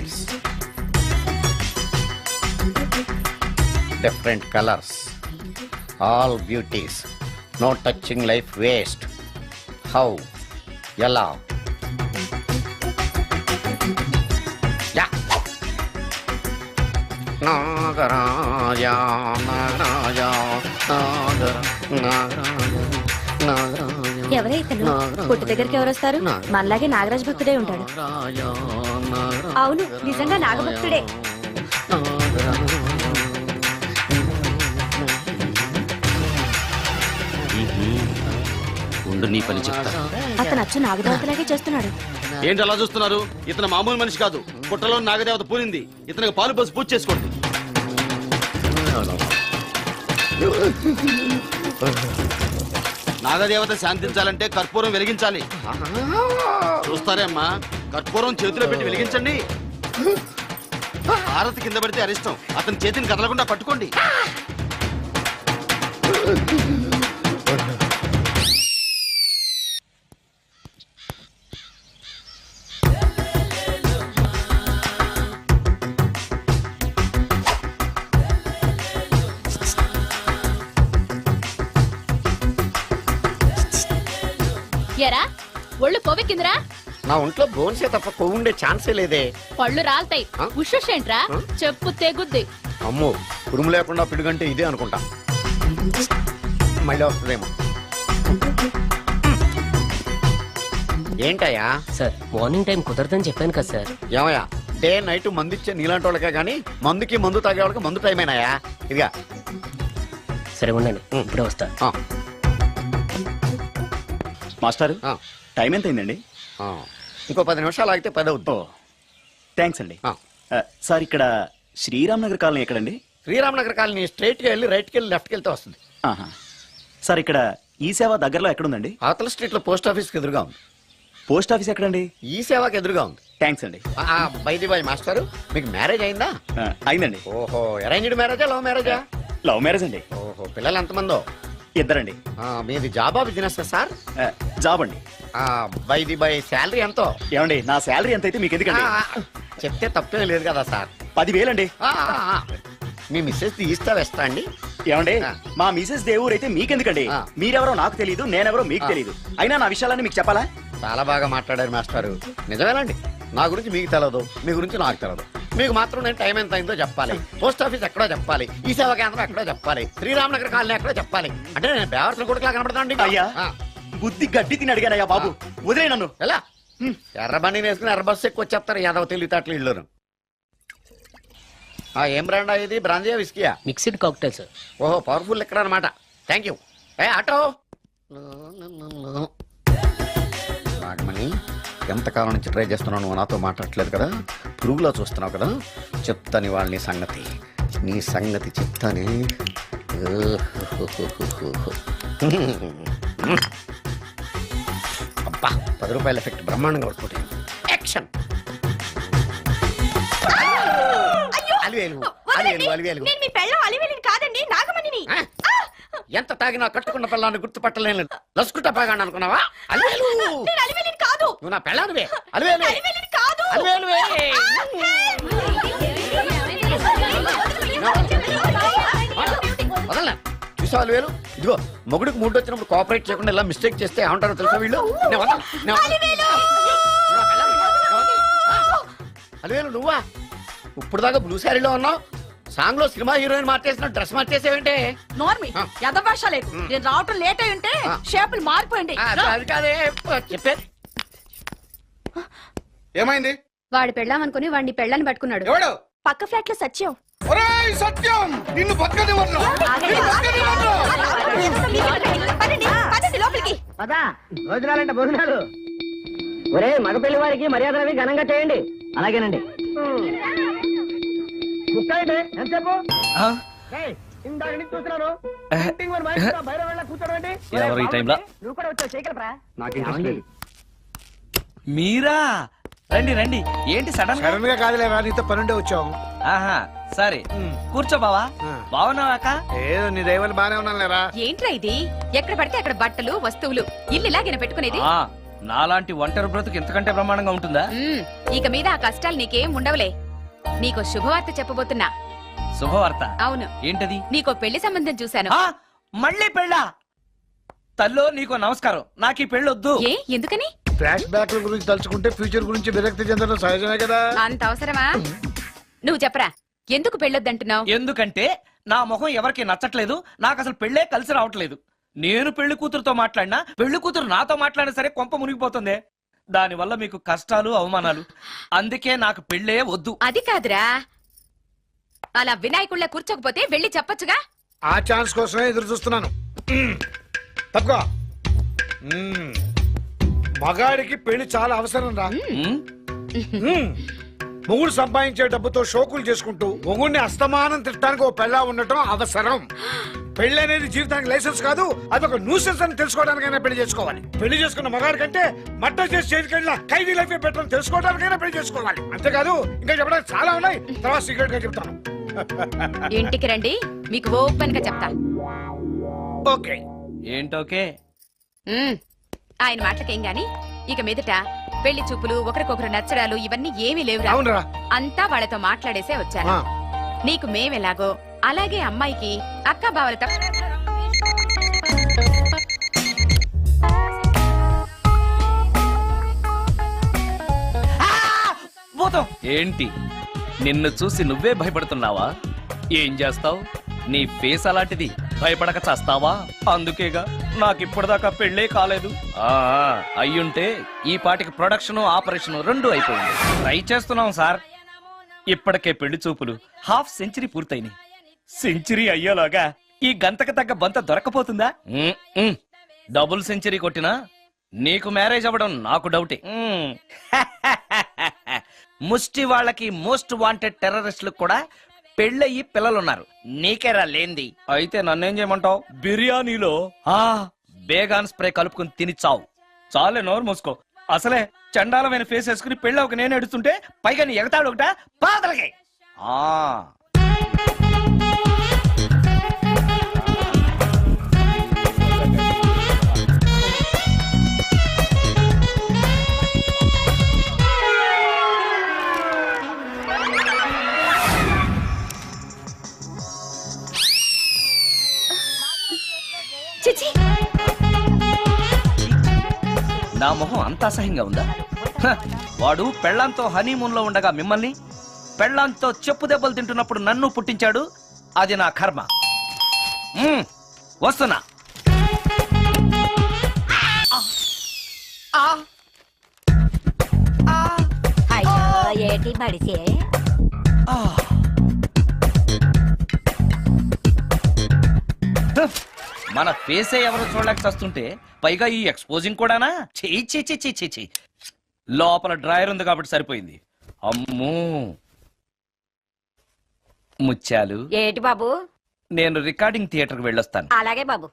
shades, different colors, all beauties, no touching life waste. How? Yalla. Yeah. Nagaraja, Nagaraja, Nagaraja, Nagaraja. ఎవరే ఇతను? పుట్టు దగ్గరికి ఎవరు వస్తారు? మనలాగే నాగరాజ్ భక్తుడే ఉంటాడు. అవును, నిజంగా నాగభక్తుడే. ఉండు, నీ పని చెప్తా. అతను అచ్చు నాగదేవతలాగే చేస్తున్నాడు. ఏంటి అలా చూస్తున్నారు? ఇతను మామూలు మనిషి కాదు. పుట్టలో నాగదేవత పూరింది. ఇతనికి పాలు పోసి పూజ చేసుకోండి. నాగదేవత శాంతించాలంటే కర్పూరం వెలిగించాలి. చూస్తారే అమ్మా, కర్పూరం చేతిలో పెట్టి వెలిగించండి. హారతి కింద పడితే అరిష్టం. అతని చేతిని కదలకుండా పట్టుకోండి. ఎరా ఒళ్ళు కొవ్వెక్కిందిరా? నా ఒంట్లో బోన్సే తప్ప కొవ్వు ఉండే ఛాన్సే లేదే. పళ్ళు రాల్తాయి. ఉషేంట్రా? చెప్పు తెగుద్ది. అమ్మో, ఉరుము లేకుండా పిడుగంటే ఇదే అనుకుంటా. మళ్ళీ వస్తుందేమో. ఏంటయ్యా? సార్, మార్నింగ్ టైం కుదరదని చెప్పాను కదా సార్. ఏమయ్యా, డే నైట్ మందు ఇచ్చే నీలాంటి వాళ్ళకే గానీ మందుకి మందు తాగే వాళ్ళకి మందు టైం అయినాయా? ఇదిగా సరే ఉండండి, ఇప్పుడే వస్తా. మాస్టారు, టైం ఎంత అయిందండి? ఇంకో 10 నిమిషాలు ఆగితే 10 అవుతుంది. థ్యాంక్స్ అండి. సార్, ఇక్కడ శ్రీరామ్ నగర్ కాలనీ ఎక్కడండి? శ్రీరామ్ నగర్ కాలనీ స్ట్రైట్కి వెళ్ళి రైట్కి వెళ్ళి లెఫ్ట్కి వెళ్తే వస్తుంది. సార్, ఇక్కడ ఈ సేవ దగ్గరలో ఎక్కడుందండి? అవతల స్ట్రీట్ లో పోస్ట్ ఆఫీస్కి ఎదురుగా ఉంది. పోస్ట్ ఆఫీస్ ఎక్కడండి? ఈ సేవకి ఎదురుగా ఉంది. థ్యాంక్స్ అండి. బైది బాయ్ మాస్టారు, మీకు మ్యారేజ్ అయిందా? అయిందండి. ఓహో, అరేంజ్డ్ మ్యారేజా లవ్ మ్యారేజా? లవ్ మ్యారేజ్ అండి. ఓహో, పిల్లలు ఎంతమందో? ఇద్దరండి. మీది జాబా బిజినెస్ సార్? జాబ్ అండి. బైది బాయ్ శాలరీ ఎంతో? ఏమండి, నా శాలరీ ఎంత అయితే మీకు ఎందుకండి? చెప్తే తప్పేం లేదు కదా సార్. 10,000 అండి. మీ మిస్సెస్ తీస్తా వేస్తా అండి. ఏమండి, మా మిసెస్ దేవుడు అయితే మీకెందుకండి? మీరెవరో నాకు తెలియదు, నేనెవరో మీకు తెలియదు. అయినా నా విషయాలన్నీ మీకు చెప్పాలా? చాలా బాగా మాట్లాడారు మాస్టారు. నిజమేనండి, నా గురించి మీకు తెలియదు, మీ గురించి నాకు తెలియదు. మీకు మాత్రం నేను టైం ఎంత అయిందో చెప్పాలి, పోస్ట్ ఆఫీస్ ఎక్కడో చెప్పాలి, ఈ సేవా కేంద్రం ఎక్కడో చెప్పాలి, శ్రీరామ్ నగర్ కాలనీ ఎక్కడో చెప్పాలి. అంటే నేను బేవర్సన కొడుకులా కనబడతానండి. అయ్యా, బుద్ధి గడ్డి తిని అడిగానయ్యా బాబు, వదిలే నన్ను. ఎలా ఎర్ర బండి వేసుకుని ఎర్ర బస్సు ఎక్కువ వచ్చేస్తారు యాదవ తెలివితేటలు ఇల్లును. ఏం బ్రాండా ఇది? బ్రాంజియా విస్కియా? Mixed cocktail sir. ఓహో, పవర్ఫుల్ ఎక్కడ అనమాట. Thank you. ఆటో నాగమణి, ఎంతకాలం నుంచి ట్రై చేస్తున్నావు, నువ్వు నాతో మాట్లాడట్లేదు కదా, పురుగులో చూస్తున్నావు కదా. చెప్తాను వాళ్ళ నీ సంగతి చెప్తానే. అబ్బా, 10 రూపాయల ఎఫెక్ట్ బ్రహ్మాండంగా పడుకుంటాను. యాక్షన్. ఎంత తాగినా కట్టుకున్న పిల్లాన్ని గుర్తుపట్టలేను. లసుకుంటా బాగా అనుకున్నావా? అలివేలు నువ్వు నా పెళ్ళానివే. అలివేలు వదలనా? చూసా అలివేలు, ఇదిగో మొగుడికి మూడు వచ్చినప్పుడు కోఆపరేట్ చేయకుండా ఇలా మిస్టేక్ చేస్తే ఏమంటారో తెలుసా వీళ్ళు? అలివేలు నువ్వా? ఇప్పుడు దాకా బ్లూ శారీలో ఉన్నావు, సాంగ్ లో సినిమా హీరోయిన్ మార్చేసిన డ్రెస్ మార్చేసేవంటే? నోర్మి యదభాష లేదు. నేను రావటం లేట్ అయి ఉంటే షేపులు మారిపోయింది. అది కాదే చెప్పేది. ఏమైంది? వాడి పెళ్ళాం అనుకుని వాడిని పెళ్ళాన్ని పట్టుకున్నాడు. ఎవడు? పక్క ఫ్లాట్ లో సత్యం. ఒరేయ్ సత్యం, నిన్ను బతకనివ్వను. లోపలికి భోజనాలంటే భోజనాలు. ఒరే, మగ పెళ్లి వారికి మర్యాదలవి ఘనంగా చేయండి. అలాగేనండి. ఎంతసేపు ఇందాక నుంచి చూస్తున్నాను. ఎవరు ఈ టైంలో? నువ్వు కూడా వచ్చావు, చేయగలరా? నాకు ఇంట్రెస్ట్ లేదు. మీరా? రండి రండి. ఏంటి సడన్ గా కాదులేరా, నీతో పనుండే వచ్చాం. ఆహా, సరే కూర్చో బావా. బాగున్నావాక? ఏదో నీ దైవాలు బానే ఉన్నాను లేరా. ఏంట్రా ఇది? ఎక్కడ పడితే అక్కడ బట్టలు వస్తువులు ఇల్లు ఇలాగైనా పెట్టుకునేది? నాలాంటి ఒంటరి బ్రతుకు ఎంతకంటే బ్రహ్మాండంగా ఉంటుందా? ఇక మీద ఆ కష్టాలు నీకేం ఉండవులే. నీకో శుభవార్త చెప్పబోతున్నా. శుభవార్త? అవును. ఏంటది? నీకో పెళ్లి సంబంధం చూశాను. ఆ, మళ్ళీ పెళ్ళా? తల్లో నీకో నమస్కారం, నాకు ఈ పెళ్ళొద్దు. ఏ ఎందుకని? ఫ్లాష్ బ్యాక్ గురించి తలుచుకుంటే ఫ్యూచర్ గురించి విరక్తి చెందడం సహజమే కదా. అంత అవసరమా? నువ్వు చెప్పరా, ఎందుకు పెళ్ళొద్దంటున్నావు? ఎందుకంటే నా మొహం ఎవరికి నచ్చట్లేదు, నాకు అసలు పెళ్ళే కలిసి రావట్లేదు. నేను పెళ్లి కూతురుతో మాట్లాడినా, పెళ్లి కూతురు నాతో మాట్లాడినా సరే కొంప మునిగిపోతుంది. దానివల్ల మీకు కష్టాలు అవమానాలు. అందుకే నాకు పెళ్ళే వద్దు. అది కాదురా, అలా వినాయకుళ్ళ కూర్చోకపోతే వెళ్ళి చెప్పొచ్చుగా. ఆ ఛాన్స్ కోసమే ఎదురు చూస్తున్నాను. తప్పుకో. మగాడికి పెళ్లి చాలా అవసరం రా. మొగుడు సంపాదించే డబ్బుతో షోకులు చేసుకుంటూ మొగుడిని అస్తమానం తిట్టడానికి ఓ పెళ్ళా ఉండటం అవసరం. పెళ్లి అనేది జీవితానికి లైసెన్స్ కాదు, అదొక న్యూసెన్స్ అని తెలుసుకోవడానికైనా పెళ్లి చేసుకోవాలి. పెళ్లి చేసుకున్న మగాడి కంటే మట్ట చేసి చేతికెళ్ళిన ఖైదీ లైఫ్ బెటర్ అని తెలుసుకోవడానికైనా పెళ్లి చేసుకోవాలి. అంతేకాదు ఇంకా చెప్పడానికి చాలా ఉన్నాయి, తర్వాత సీక్రెట్ గా చెప్తాను. ఇంటికి రండి, మీకు ఓపెన్ గా చెప్తా. ఓకే. ఏంటోకే? ఆయన మాటలకేం గాని ఇక మీదట పెళ్లి చూపులు, ఒకరికొకరు నచ్చడాలు ఇవన్నీ ఏమీ లేవురా. అవునరా. అంతా వాళ్ళతో మాట్లాడేసే వచ్చాను. ఆ. నీకు మేమెలాగో అలాగే అమ్మాయికి అక్క బావలతో. ఏంటి, నిన్ను చూసి నువ్వే భయపడుతున్నావా? ఏం చేస్తావు? నీ ఫేస్ అలాంటిది, భయపడక చేస్తావా? అందుకేగా నాకిప్పటిదాకా పెళ్ళే కాలేదు. అయ్యుంటే ఈ పాటికి ప్రొడక్షన్, ఆపరేషన్ రెండు అయిపోయింది. ట్రై చేస్తున్నాం సార్. ఇప్పటికే పెళ్లి చూపులు హాఫ్ సెంచరీ పూర్తయినాయి. సెంచరీ అయ్యేలాగా ఈ గంతకు తగ్గ బంత దొరకపోతుందా? డబుల్ సెంచరీ కొట్టినా నీకు మ్యారేజ్ అవ్వడం నాకు డౌటే. ముష్టి వాళ్ళకి మోస్ట్ వాంటెడ్ టెర్రరిస్టులకు కూడా పెళ్ళయి పిల్లలున్నారు, నీకేరా లేంది. అయితే నన్నేం చేయమంటావు? బిర్యానీలో బేగాన్ స్ప్రే కలుపుకుని తిని చావు. చాలే, నోరు మూసుకో. అసలే చండాలమైన ఫేస్ వేసుకుని పెళ్ళి ఒక నేను ఎడుతుంటే పైగా నీ ఎగతాడు ఒకట పాదలకి. చిచి, నా మొహం అంత అసహ్యంగా ఉందా? వాడు పెళ్ళాంతో హనీమూన్ లో ఉండగా మిమ్మల్ని, పెళ్ళాంతో చెప్పు దెబ్బలు తింటున్నప్పుడు నన్ను పుట్టించాడు. అది నా కర్మ. వస్తున్నా. ఏటి మడిసే మన ఫేసే ఎవరు చూడలేక చస్తుంటే పైగా ఈ ఎక్స్పోజింగ్ కూడానా? చెయ్యి. లోపల డ్రాయర్ ఉంది కాబట్టి సరిపోయింది. అమ్మో ముత్యాలు. ఏటి బాబు? నేను రికార్డింగ్ థియేటర్ కి వెళ్ళొస్తాను. అలాగే బాబు.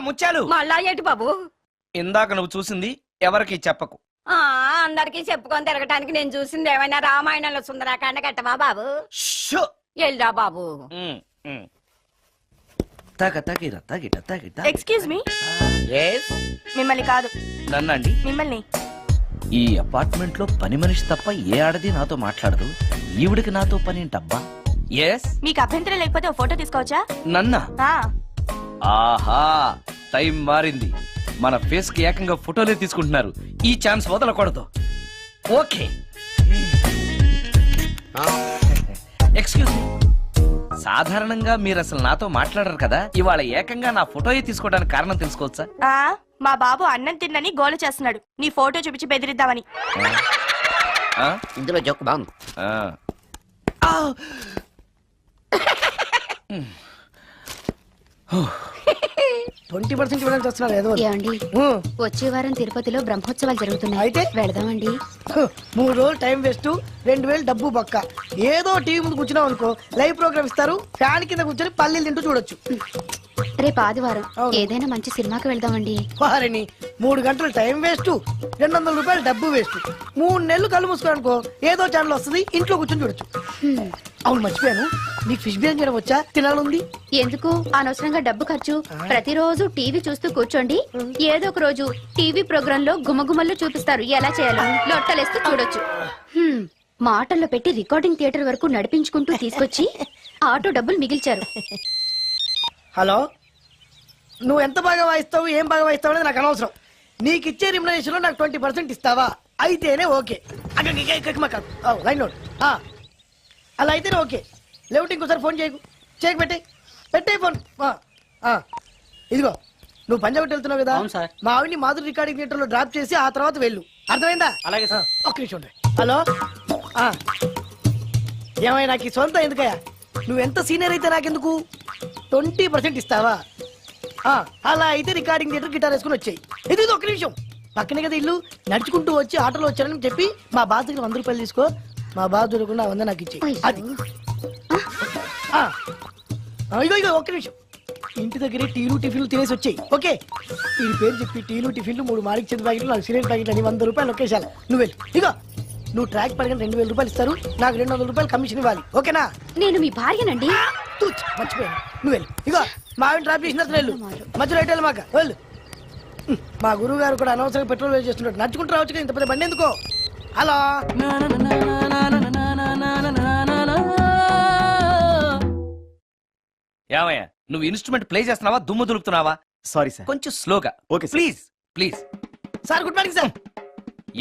ముత్యాలు, మళ్ళా ఏటి బాబు? ఇందాక నువ్వు చూసింది ఎవరికి చెప్పకు. అందరికి చెప్పుకొని తిరగటానికి నేను చూసింది ఏమైనా రామాయణంలో సుందరాకాండ కట్టవా బాబు? షో. ఎల్దా బాబు. Excuse me, Yes? మిమ్మల్ని కాదు, నన్నండి. మిమ్మల్ని. ఈ అపార్ట్మెంట్ లో పని మనిషి తప్ప ఏ ఆడది నాతో మాట్లాడదు. ఈవిడికి నాతో పని ఏంటబ్బా? ఎస్. మీకు అభ్యంతరం లేకపోతే ఓ ఫోటో తీసుకోవచ్చా? నన్నా? ఆహా, టైం మారింది. మన ఫేస్ కి ఏకంగా ఫోటోలే తీసుకుంటున్నారు. ఈ ఛాన్స్ వదలకూడదు. ఓకే. ఎక్స్క్యూజ్ మీ, సాధారణంగా మీరు అసలు నాతో మాట్లాడరు కదా, ఇవాళ ఏకంగా నా ఫోటోయే తీసుకోవడానికి కారణం తెలుసుకోవచ్చా? మా బాబు అన్నం తిన్నని గోల చేస్తున్నాడు, నీ ఫోటో చూపించి బెదిరిద్దామని. ఇందులో జోక్ బాగుంది. 20% ఇవ్వడానికి వస్తున్నారు ఏదో. ఏమండి, వచ్చే వారం తిరుపతిలో బ్రహ్మోత్సవాలు జరుగుతున్నాయి. అయితే వెళదామండి. 3 రోజులు టైం వేస్ట్, 2000 డబ్బు బొక్క. ఏదో టీవీ ముందు కూర్చున్నాం అనుకో, లైవ్ ప్రోగ్రామ్ ఇస్తారు, ఫ్యాన్ కింద కూర్చొని పల్లీలు తింటూ చూడొచ్చు. రేపు ఆదివారం ఏదైనా మంచి సినిమాకి వెళ్దామండి. వారిని 3 గంటలు టైం వేస్ట్, 200 రూపాయలు డబ్బు వేస్ట్. 3 నెలలు కళ్ళు మూసుకోనుకో, ఏదో ఛానల్ వస్తుంది, ఇంట్లో కూర్చొని చూడొచ్చు. అవును మర్చిపోయాను, నీకు ఫిష్ బిర్యానీ చేయడం వచ్చా? తినాలంది. ఎందుకు అనవసరంగా డబ్బు ఖర్చు? ప్రతిరోజు టీవీ చూస్తూ కూర్చోండి, ఏదో ఒక రోజు టీవీ ప్రోగ్రామ్ లో గుమ్మగుమ్మల్లో చూపిస్తారు ఎలా చేయాలో. లొట్టలేస్తూ చూడొచ్చు. మాటల్లో పెట్టి రికార్డింగ్ థియేటర్ వరకు నడిపించుకుంటూ తీసుకొచ్చి ఆటో డబ్బులు మిగిల్చారు. హలో, నువ్వు ఎంత బాగా వాయిస్తావు, ఏం బాగా వాయిస్తావు అనేది నాకు అనవసరం. నీకు ఇచ్చే రిమ్యునరేషన్ లో నాకు 20% ఇస్తావా? అయితేనే ఓకే. Line load. అలా అయితేనే ఓకే. లేవుటి ఇంకోసారి ఫోన్ చేయకు పెట్టే ఫోన్. ఇదిగో నువ్వు పంజాబ్ వెళ్తున్నావు కదా, మా ఆవిడ్ని మాధురి రికార్డింగ్ థియేటర్ లో డ్రాప్ చేసి ఆ తర్వాత వెళ్ళు. అర్థమైందా? అలాగే సార్. ఒక్క నిమిషం ఉండే. హలో, ఏమైనా నాకు ఈ సొంత ఎందుకయ్యా? నువ్వు ఎంత సీనియర్ అయితే నాకెందుకు? 20% ఇస్తావా? అలా అయితే రికార్డింగ్ థియేటర్ గిటార్ వేసుకుని వచ్చాయి. ఇది ఒక్క నిమిషం, పక్కనే కదా ఇల్లు. నడుచుకుంటూ వచ్చి ఆటోలో వచ్చారని చెప్పి మా బాస్ దగ్గర 100 రూపాయలు తీసుకో. మా బాస్ దొరకకుండా 100 నాకు ఇచ్చేయి. అది ఇగో ఒక్క నిమిషం. ఇంటి దగ్గరే టీలు టిఫిన్లు తినేసి వచ్చాయి. ఓకే, ఈ పేరు చెప్పి టీలు టిఫిన్లు 3 మాడికి చెంది ప్యాకెట్లు, 4 సిగరెట్ ప్యాకెట్లు అని 100 రూపాయలు ఒకేసారి. నువ్వు వెళ్ళి ఇగో, నువ్వు ట్రాక్ పడగానే 2000 రూపాయలు ఇస్తారు, నాకు 200 రూపాయలు కమిషన్ ఇవ్వాలి. ఓకేనా? నేను మీ భార్యనండి. మర్చిపోయాను. నువ్వు వెళ్ళి ఇగో, మా ఆవిడ డ్రాప్ చేసిన తర్వాత వెళ్ళు. మధ్యలో అయితే వెళ్ళి మాకు వెళ్ళు. మా గురువు గారు కూడా అనవసరంగా పెట్రోల్ వేస్ట్ చేస్తున్నాడు. నడుచుకుంటూ రావచ్చు కదా, ఇంత పెద్ద బండి ఎందుకో. అలా ఏమయ్యా, నువ్వు ఇన్స్ట్రుమెంట్ ప్లే చేస్తున్నావా, దుమ్ము దులుపుతున్నావా? Sorry sir. కొంచెం స్లోగా. Okay sir. Please please. Sir, good morning sir.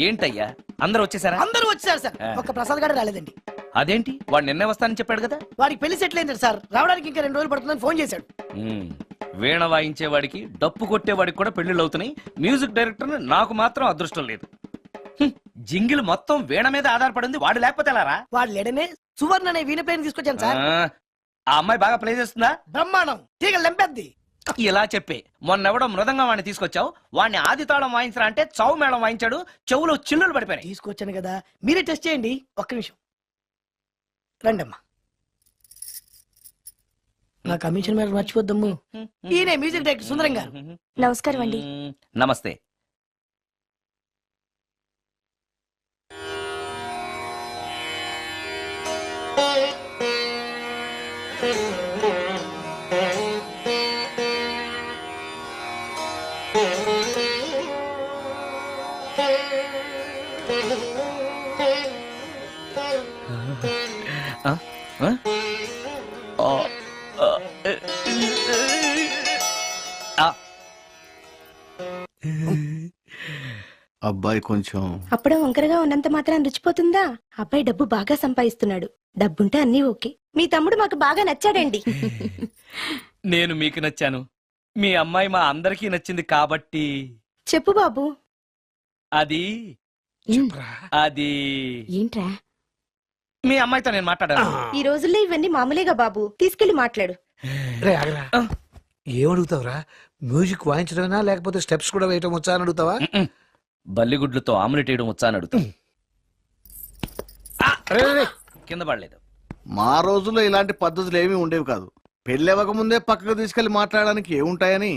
ఏంటయ్యా, అందరూ వచ్చేసారా? అందరూ వచ్చారు సార్, ఒక ప్రసాద్ గారు రాలేదండి. అదేంటి, వాడు నిన్నే వస్తానని చెప్పాడు కదా. వాడికి పెళ్లి సెటిల్ అయింది సార్, రావడానికి ఇంకా 2 రోజులు పడుతుందని ఫోన్ చేశాడు. వీణ వాయించేవాడికి, డప్పు కొట్టేవాడికి కూడా పెళ్లిళ్ళు అవుతున్నాయి. మ్యూజిక్ డైరెక్టర్ నాకు మాత్రం అదృష్టం లేదు. జింగిల్ మొత్తం వీణ మీద ఆధారపడింది, వాడు లేకపోతే ఎలారా? వాడు లేడనే సువర్ణ అనే వీణ పేరు తీసుకొచ్చాను సార్. ఆ అమ్మాయి బాగా ప్లే చేస్తుందా? బ్రహ్మాండం, తీగ లెంపెద్ది. ఇలా చెప్పే మొన్నెవడో మృదంగా వాడిని తీసుకొచ్చావు, వాడిని ఆది తాళం వాయించరా అంటే చౌ మేళం వాయించాడు, చెవులో చిల్లులు పడిపోయాయి. తీసుకొచ్చాను కదా, మీరే టెస్ట్ చేయండి. ఒక్క నిమిషం రండమ్మా. నా కమిషన్ మీద మర్చిపోద్దమ్ము. ఈయనే మ్యూజిక్ డైరెక్టర్ సుందరం గారు. నమస్కారం అండి. నమస్తే. అబ్బాయి కొంచెం అప్పుడే వంకరగా ఉన్నంత మాత్రం రుచిపోతుందా? అబ్బాయి డబ్బు బాగా సంపాదిస్తున్నాడు, డబ్బుంటే అన్నీ ఓకే. మీ తమ్ముడు మాకు బాగా నచ్చాడండి. నేను మీకు నచ్చాను, మీ అమ్మాయి మా అందరికీ నచ్చింది కాబట్టి. చెప్పు బాబు. అది అది ఏంట్రా? మీ అమ్మాయితో నేను మాట్లాడాను. ఈ రోజుల్లో ఇవన్నీ మామూలేగా బాబు, తీసుకెళ్లి మాట్లాడు. ఏమడుగుతావురా? మ్యూజిక్ వాయించడమేనా లేకపోతే స్టెప్స్ కూడా వేయటం వచ్చా అని అడుగుతావా? బల్లిగుడ్లతో ఆమ్లెట్ వేయడం వచ్చా అని అడుగుతా. కింద పడలేదు. మా రోజుల్లో ఇలాంటి పద్ధతులు ఏమీ ఉండేవి కాదు. పెళ్ళెవక ముందే పక్కకు తీసుకెళ్లి మాట్లాడడానికి ఏముంటాయని.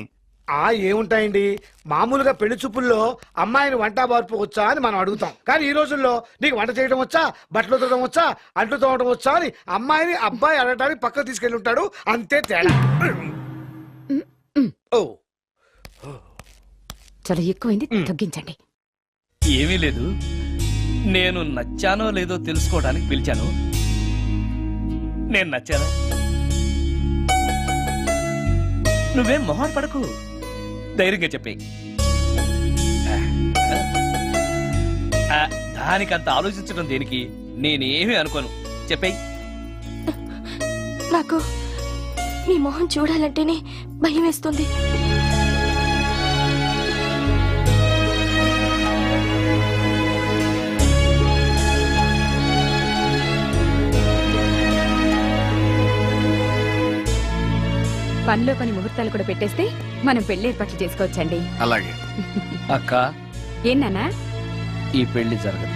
ఏముంటాయండి, మామూలుగా పెళ్లి చూపుల్లో అమ్మాయిని వంట బార్పు వచ్చా అని మనం అడుగుతాం. కానీ ఈ రోజుల్లో నీకు వంట చేయడం వచ్చా, బట్టలు తోడడం వచ్చా, అంట్లు తోడడం వచ్చా అని అమ్మాయిని అబ్బాయి అడగడానికి పక్కకు తీసుకెళ్లి ఉంటాడు. అంతే తేడా. ఓ చాలా ఎక్కువైంది, తగ్గించండి. ఏమీ లేదు, నేను నచ్చానో లేదో తెలుసుకోవడానికి పిలిచాను. నేను నచ్చానా? నువ్వేం మొహం పడకు, ధైర్యంగా చెప్పే. దానికంత ఆలోచించడం దేనికి? నేనేమీ అనుకోను, చెప్పేయ్. నాకు మీ మొహం చూడాలంటేనే భయం వేస్తుంది. పనిలో పని ముహూర్తాలు కూడా పెట్టేస్తే మనం పెళ్లి ఏర్పాట్లు చేసుకోవచ్చండి. అలాగే అక్క, ఏనానా ఈ పెళ్లి జరగదు.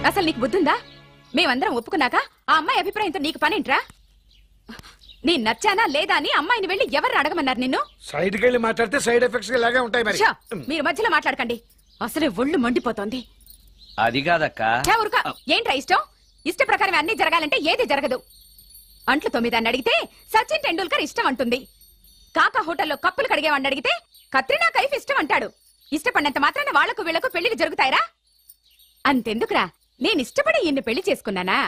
అసలు నీకు బుద్ధుందా? మేమందరం ఒప్పుకున్నాక ఆ అమ్మాయి అభిప్రాయంతో నీకు పనేంట్రా? నేను నచ్చానా లేదా అని అమ్మాయిని వెళ్ళి ఎవరు అడగమన్నారు నిన్ను? సైడ్కి వెళ్ళి మాట్లాడితే సైడ్ ఎఫెక్ట్స్ ఇలాగే ఉంటాయి. మరి మీరు మధ్యలో మాట్లాడకండి, అసలే ఒళ్ళు మండిపోతోంది. అది కాదక్క. ఊరుక. ఏంట్రా ఇష్టం? ఇష్ట ప్రకారం అన్ని జరగాలంటే ఏది జరగదు. అంట్లు 9 అని అడిగితే సచిన్ టెండూల్కర్ ఇష్టం అంటుంది. కాకా హోటల్లో కప్పులు కడిగేవాడిని అడిగితే కత్రినా కైఫ్ ఇష్టం అంటాడు. ఇష్టపడినంత మాత్రాన వాళ్లకు వీళ్లకు పెళ్లికి జరుగుతాయిరా? అంతెందుకురా, నేను ఇష్టపడి ఈయన్ని పెళ్లి చేసుకున్నానా?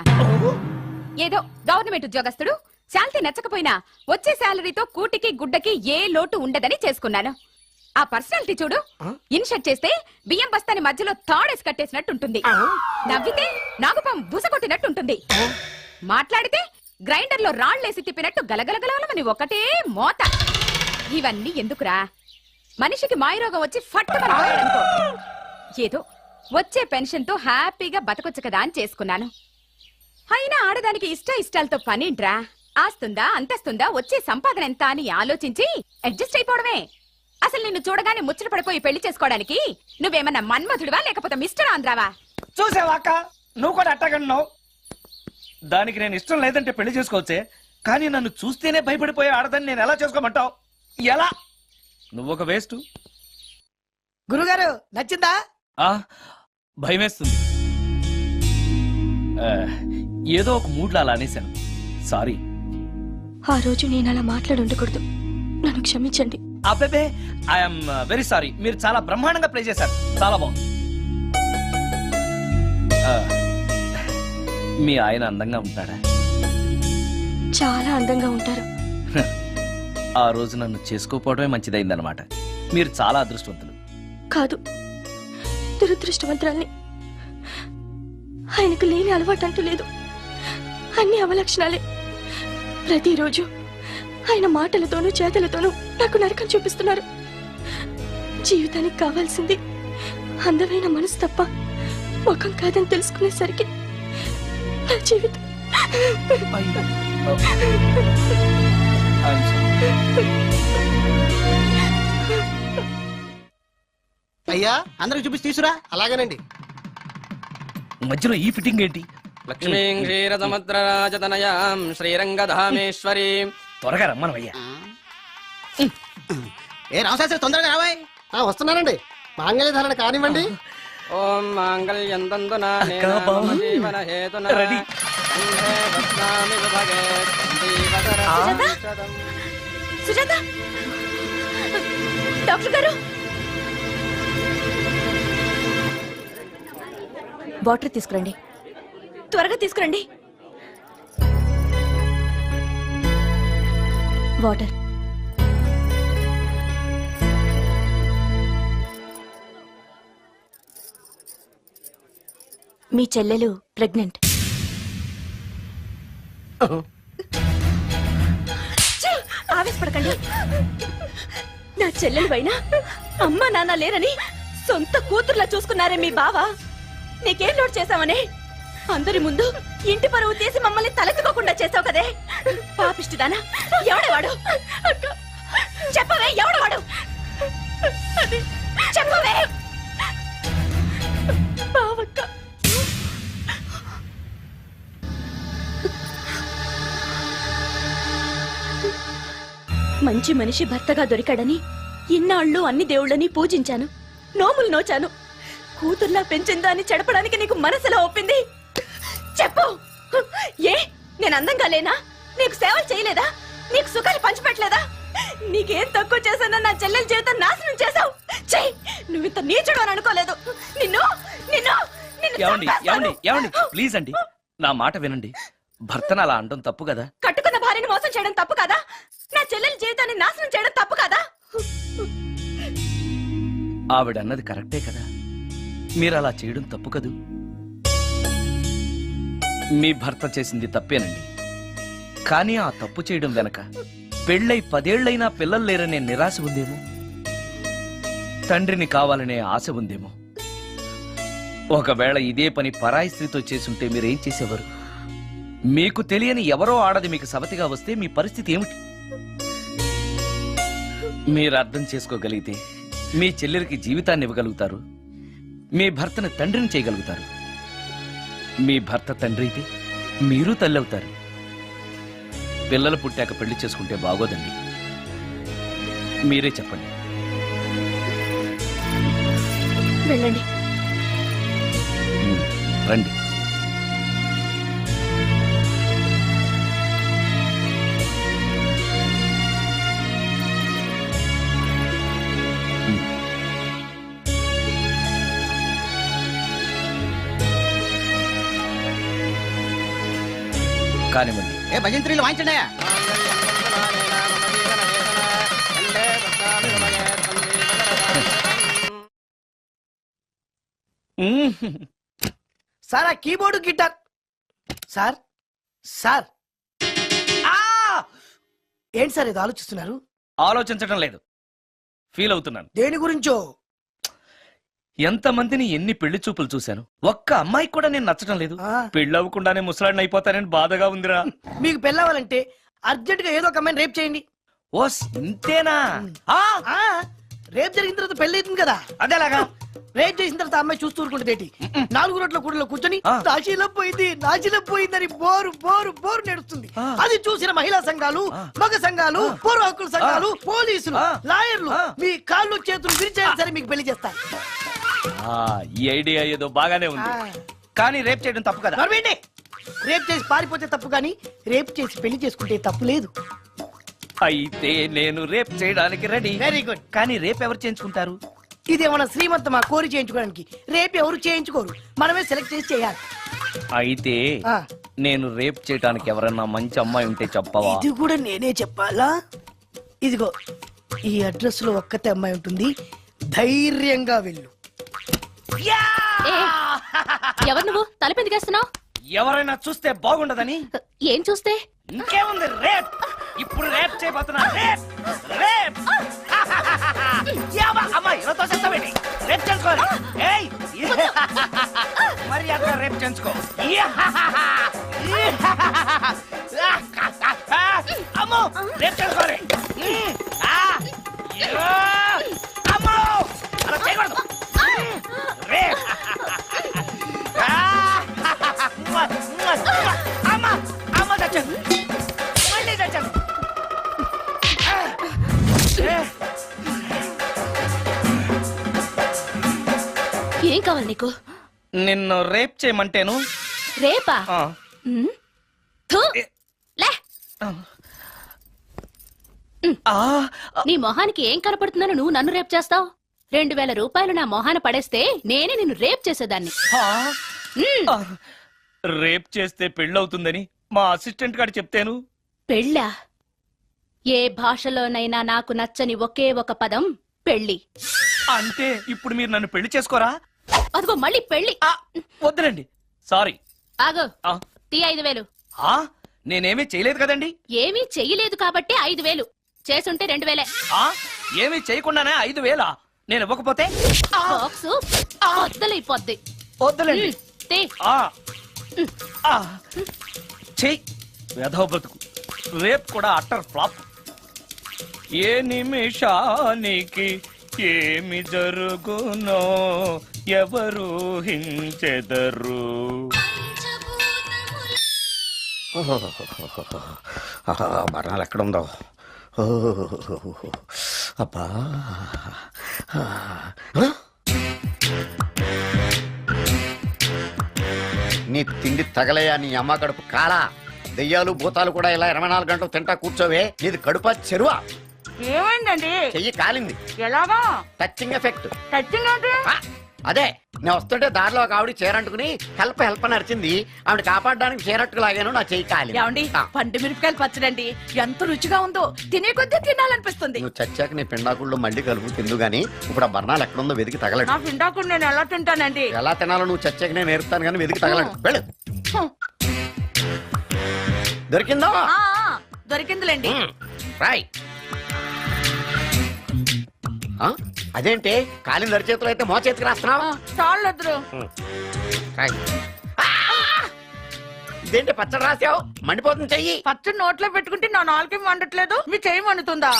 ఏదో గవర్నమెంట్ ఉద్యోగస్తుడు, శాలరీ నచ్చకపోయినా వచ్చే శాలరీతో కూటికి గుడ్డకి ఏ లోటు ఉండదని చేసుకున్నాను. ఆ పర్సనాలిటీ చూడు, ఇన్షర్ట్ చేస్తే బియ్యం బస్తాని మధ్యలో తాడేసి కట్టేసినట్టుంటుంది. నవ్వితే నాగుపం బుసకొట్టినట్టుంటుంది. మాట్లాడితే గ్రైండర్ లో రాళ్లేసి తిప్పినట్టు గలగలగలమని ఒకటే మోత. ఇవన్నీ ఎందుకురా? మనిషికి మాయరోగం వచ్చి ఫట్టుమని పోయాడనుకో, ఏదో వచ్చే పెన్షన్ తో హ్యాపీగా బతకొచ్చు కదా అని చేసుకున్నాను. అయినా ఆడదానికి ఇష్టాలతో పనింట్రా? ఆస్తుందా, అంతస్తుందా, వచ్చే సంపాదన ఎంత అని ఆలోచించి అడ్జస్ట్ అయిపోవడమే. అసలు నిన్ను చూడగానే ముచ్చట పడిపోయి పెళ్లి చేసుకోవడానికి నువ్వేమన్నా మన్మధుడివా లేకపోతే మిస్టర్ ఆంధ్రావా? చూసావా అక్క, నువ్వు కూడా అట్టగన్నావు. దానికి నేను ఇష్టం లేదంటే పెళ్లి చేసుకోవచ్చే, కానీ నన్ను చూస్తేనే భయపడిపోయే ఆడదని నేను ఎలా చేసుకోమంటావు? ఎలా? నువ్వొక వేస్ట్. గురుగారు నచ్చిందా? భయమేస్తుంది. ఏదో ఒక మూడ్లో అలా అనేశాను, సారీ. ఆ రోజు నేను అలా మాట్లాడి ఉండకూడదు, నన్ను క్షమించండి. అబ్బే, ఐఎమ్ వెరీ సారీ. మీరు చాలా బ్రహ్మాండంగా ప్లే చేశారు, చాలా బాగుంది. మీ ఆయన అందంగా ఉంటాడా? చాలా అందంగా ఉంటారు. ఆ రోజు నన్ను చేసుకోపోవడమే మంచిదైందనమాట. మీరు చాలా అదృష్టవంతులు. కాదు, దురదృష్టవంతురాల్ని. ఆయనకు లేని అలవాటు అంటూ లేదు, అన్ని అవలక్షణాలే. ప్రతిరోజు ఆయన మాటలతోనూ చేతలతోనూ నాకు నరకం చూపిస్తున్నారు. జీవితానికి కావాల్సింది అందమైన మనసు తప్ప ముఖం కాదని తెలుసుకునేసరికి నా జీవితం అయ్యా అందరికి చూపించి తీసురా. అలాగేనండి. మధ్యలో ఈ ఫిట్టింగ్ ఏంటి? లక్ష్మీం క్షీరసముద్రరాజతనయాం శ్రీరంగధామేశ్వరీం. త్వరగా రమ్మనవయ్యా. ఏ రామశాస్త్రి తొందరగా రావాయ్. వస్తున్నానండి. మాంగళ్య ధారణ కానివ్వండి. ఓం మాంగళ్యం తంతునా జీవన హేతునా కంఠే బధ్నామి విభగే జీవతరం. సుజాత, డాక్టర్ గారు, వాటర్ తీసుకురండి. త్వరగా తీసుకురండి. వాటర్. మీ చెల్లెలు ప్రెగ్నెంట్. ఆవేశపడకండి. నా చెల్లెలు పైన అమ్మా నాన్న లేరని సొంత కూతుర్లా చూసుకున్నారే మీ బావ. నీకేం లోటు చేశావనే అందరి ముందు ఇంటి పరువు తీసి మమ్మల్ని తలెత్తుకోకుండా చేసావు కదే. పాపిష్టిదానా, ఎవడేవాడు? చెప్పవే, ఎవడవాడు? చెప్పవే. బావక్క, మంచి మనిషి భర్తగా దొరికాడని ఇన్నాళ్ళు అన్ని దేవుళ్ళని పూజించాను, నోములు నోచాను. కూతుర్లా పెంచిందా అని చెడపడానికి నీకు మనసులో ఒప్పింది? చెప్పు. ఏ నేను అందంగా లేనా? నీకు సేవలు చేయలేదా? నీకు సుఖాలు పంచిపెట్టలేదా? నీకేం తక్కువ చేశానో నా చెల్లెల జీవితం నాశనం చేశావు. చెయ్యి, నువ్వు ఇంత నీచుడు అని అనుకోలేదు. నిన్ను నిన్ను ప్లీజ్ అండి, నా మాట వినండి. భర్తను అలా అనడం తప్పు కదా? కట్టుకున్న భార్యని మోసం చేయడం తప్పు కదా? నా చెల్లెల జీవితాన్ని నాశనం చేయడం తప్పు కదా? ఆవిడన్నది కరెక్టే కదా, మీరు అలా చేయడం తప్పు కదూ. మీ భర్త చేసింది తప్పేనండి, కానీ ఆ తప్పు చేయడం వెనక పెళ్ళై 10 ఏళ్లైనా పిల్లలు లేరనే నిరాశ ఉందేమో, తండ్రిని కావాలనే ఆశ ఉందేమో. ఒకవేళ ఇదే పని పరాయి స్త్రీతో చేసుంటే మీరేం చేసేవారు? మీకు తెలియని ఎవరో ఆడది మీకు సవతిగా వస్తే మీ పరిస్థితి ఏమిటి? మీరు అర్థం చేసుకోగలిగితే మీ చెల్లెలికి జీవితాన్ని ఇవ్వగలుగుతారు, మీ భర్తను తండ్రిని చేయగలుగుతారు. మీ భర్త తండ్రి అయితే మీరు తల్లి అవుతారు. పిల్లలు పుట్టాక పెళ్లి చేసుకుంటే బాగోదండి. మీరే చెప్పండి. వెళ్ళండి. రండి. కానివ్వండి. ఏ భజంత్రీలు వాయించండి. సార్ ఆ కీబోర్డు గిటార్ సార్ సార్ ఆ! ఏంటి సార్ ఇది ఆలోచిస్తున్నారు? ఆలోచించడం లేదు, ఫీల్ అవుతున్నాను. దేని గురించో? ఎంతమందిని ఎన్ని పెళ్లి చూపులు చూశాను, ఒక్క అమ్మాయికి కూడా నేను నచ్చడం లేదు. ఆ. పెళ్లి అవ్వకుండానే ముసలాడిని అయిపోతానని బాధగా ఉందిరా. మీకు పెళ్ళవాలంటే అర్జెంట్ గా ఏదో ఒక అమ్మాయిని రేప్ చేయండి. ఓస్ ఇంతేనా? ఆ, రేప్ జరిగిన తర్వాత పెళ్లి అవుతుంది కదా. అదేలాగా? రేప్ చేసిన తర్వాత ఆ అమ్మాయి చూస్తూ ఊరుకుంటుంది. 4 రోడ్ల కూడలో కూర్చొని ఆ. నాశీలం పోయిందని బోరు బోరు బోరు నేడుస్తుంది. ఆ. అది చూసిన మహిళా సంఘాలు, మగ సంఘాలు, పూర్వ హక్కుల సంఘాలు, పోలీసులు, ఆ. లాయర్లు ఆ. మీ కాళ్ళు చేతులు విరిచేయాలి సరే మీకు పెళ్లి చేస్తారు. ఈ ఐడియా ఏదో బాగానే ఉంది, కానీ రేప్ చేయడం తప్పు కదా? నడవండి. రేప్ చేసి పారిపోతే తప్పు, కానీ రేప్ చేసి పెళ్లి చేసుకుంటే తప్పు లేదు. అయితే నేను రేప్ చేయడానికి రెడీ. Very good. కానీ రేప్ ఎవరు చేయించుకుంటారు? ఇదేమన్నా శ్రీమంతమా కోరి చేయించుకోవడానికి? రేపు ఎవరు చేయించుకోరు, మనమే సెలెక్ట్ చేసి చేయాలి. అయితే ఆ. నేను రేప్ చేయడానికి ఎవరన్నా మంచి అమ్మాయి ఉంటే చెప్పవా? ఇది కూడా నేనే చెప్పాలా? ఇదిగో ఈ అడ్రస్ లో ఒక్కతే అమ్మాయి ఉంటుంది, ధైర్యంగా వెళ్ళు. ఎవరు నువ్వు? తలపెందుకేస్తున్నావు? ఎవరైనా చూస్తే బాగుండదని. ఏం చూస్తే? ఇంకేముంది, రేప్. ఇప్పుడు రేప్ చేయబోతున్నా. రేప్ రేప్ అమ్మాయి తోసేస్తావేంటి? రేప్ చేసుకోవాలి. ఏయ్ మరి అట్లా రేప్ చేసుకో. అమ్మో రేప్ చేసుకోవాలి. అమ్మో అలా చేయకూడదు. రేప్ అమ్మ అమ్మ చచ్చాను, మళ్ళీ చచ్చాను. ఏం కావాలి నీకు? నిన్ను రేప్ చేయమంటేను. రేపా? ఆ. ఉమ్. థు. లే. నీ మొహానికి ఏం కనపడుతుందని నువ్వు నన్ను రేప్ చేస్తావు? 2000 రూపాయలు నా మొహాన పడేస్తే నేనే నిన్ను రేప్ చేసేదాన్ని. రేప్ చేస్తే పెళ్ళవుతుందని మా అసిస్టెంట్ గారు చెప్తేను. పెళ్ళా? ఏ భాషలోనైనా నాకు నచ్చని ఒకే ఒక పదం పెళ్లి. అంటే ఇప్పుడు మీరు నన్ను పెళ్లి చేసుకోరా? అదిగో మళ్ళీ పెళ్లి. వద్దులండి, సారీ. ఆగో, తీ 5000. నేనేమీ చేయలేదు కదండి. ఏమీ చెయ్యలేదు కాబట్టి 5000. చేసుంటే 2000. ఏమీ చేయకుండానే 5000? నేను ఇవ్వకపోతే బాక్సు వద్దలైపోద్ది. వద్దులండి. తీ. చెయ్యి వేధవ బతుకు. రేప్ కూడా అట్టర్ ఫ్లాప్. ఏ నిమిషానికి ఏమి జరుగునో ఎవరు హించెదరు. బరణాలు ఎక్కడుందో. అబ్బా నీ తిండి తగలయా నీ అమ్మ కడుపు కాలా. దెయ్యాలు భూతాలు కూడా ఇలా 24 గంటలు తింటా కూర్చోవే. నీది కడుపా చెరువా? ఏమైందండి? చెయ్యి కాలింది. ఎలాగా? Touching effect. టచింగ్ అంటే? అదే నేను వస్తుంటే దారిలో ఒక ఆవిడ చీరంటుకుని హెల్ప్ హెల్ప్ అని అరిచింది. ఆవిడ కాపాడడానికి చీరట్టుకు లాగాను, నా చెయ్యి కాలి. ఏమండి, పండు మిరపకాయలు పచ్చడండి ఎంత రుచిగా ఉందో, తినే కొద్దీ తినాలనిపిస్తుంది. నువ్వు చచ్చాక నీ పిండాకుళ్ళు మళ్ళీ కలుపు తిందు గానీ ఇప్పుడు ఆ బర్ణాలు ఎక్కడుందో వెతికి తగలడు. నా పిండాకుడు నేను ఎలా తింటానండి? ఎలా తినాలో నువ్వు చచ్చాక నేను నేర్పుతాను కానీ వెతికి తగలడు. వెళ్ళు. దొరికిందా? దొరికిందిలేండి. రాయ్. అదేంటి కాలిన దరిచేతులు అయితే మో చేతికి రాస్తున్నావా? చాలు. ఇదేంటి పచ్చడి రాసావు? మండిపోతుంది చెయ్యి. పచ్చడి నోట్లో పెట్టుకుంటే నా నాలుగేం వండట్లేదు, మీ చెయ్యి వండుతుందా?